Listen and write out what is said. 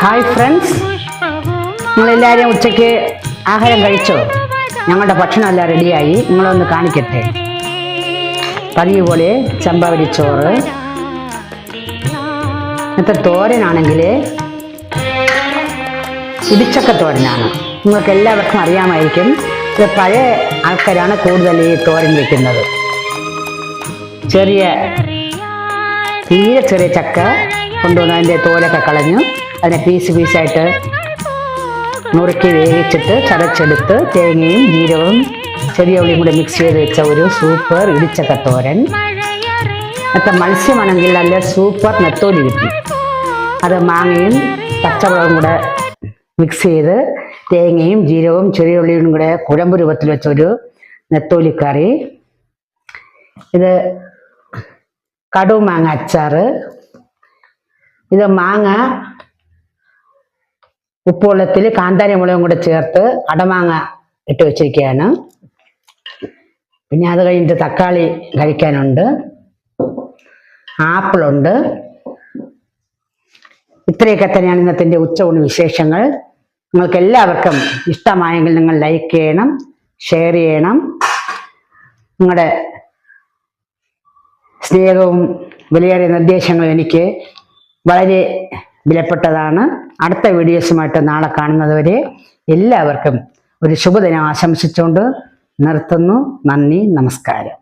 Hi friends, നിങ്ങളെല്ലാവരും ഉച്ചയ്ക്ക് ആഹാരം കഴിച്ചോ? ഞങ്ങളുടെ ഭക്ഷണം എല്ലാം റെഡിയായി. നിങ്ങളൊന്ന് കാണിക്കട്ടെ. പതിവ് പോലെ ചമ്പവരിച്ചോറ്. ഇന്നത്തെ തോരനാണെങ്കിൽ ഇടിച്ചക്ക തോരനാണ്. നിങ്ങൾക്ക് എല്ലാവർക്കും അറിയാമായിരിക്കും. ഇത് പഴയ ആൾക്കാരാണ് കൂടുതൽ ഈ തോരൻ വെക്കുന്നത്. തീരെ ചെറിയ ചക്ക കൊണ്ടുവന്ന് അതിൻ്റെ തോലൊക്കെ കളഞ്ഞു അതിനെ പീസായിട്ട് നുറുക്കി വേവിച്ചിട്ട് ചതച്ചെടുത്ത് തേങ്ങയും ജീരകവും ചെറിയ ഉള്ളിയും കൂടെ മിക്സ് ചെയ്ത് വെച്ച ഒരു സൂപ്പർ ഇടിച്ചക്ക തോരൻ. മറ്റേ മത്സ്യമാണെങ്കിൽ നല്ല സൂപ്പർ നെത്തോലി കിട്ടി. അത് മാങ്ങയും പച്ചമുളകും കൂടെ മിക്സ് ചെയ്ത് തേങ്ങയും ജീരകവും ചെറിയ ഉള്ളിയും കൂടെ കുഴമ്പ് രൂപത്തിൽ വെച്ചൊരു നെത്തോലിക്കറി. ഇത് കടുവ് മാങ്ങ അച്ചാറ്. ഇത് മാങ്ങ ഉപ്പുവെള്ളത്തിൽ കാന്താരി മുളകും കൂടെ ചേർത്ത് അടമാങ്ങ ഇട്ട് വെച്ചിരിക്കുകയാണ്. പിന്നെ അത് കഴിഞ്ഞിട്ട് തക്കാളി കഴിക്കാനുണ്ട്, ആപ്പിളുണ്ട്. ഇത്രയൊക്കെ തന്നെയാണ് ഇന്നത്തെ ഉച്ചയൂണ് വിശേഷങ്ങൾ. നിങ്ങൾക്ക് എല്ലാവർക്കും ഇഷ്ടമായെങ്കിൽ നിങ്ങൾ ലൈക്ക് ചെയ്യണം, ഷെയർ ചെയ്യണം. നിങ്ങളുടെ സ്നേഹവും വിലയേറിയ നിർദ്ദേശങ്ങളും എനിക്ക് വളരെ വിലപ്പെട്ടതാണ്. അടുത്ത വീഡിയോസുമായിട്ട് നാളെ കാണുന്നത് വരെ എല്ലാവർക്കും ഒരു ശുഭദിനം ആശംസിച്ചുകൊണ്ട് നിർത്തുന്നു. നന്ദി, നമസ്കാരം.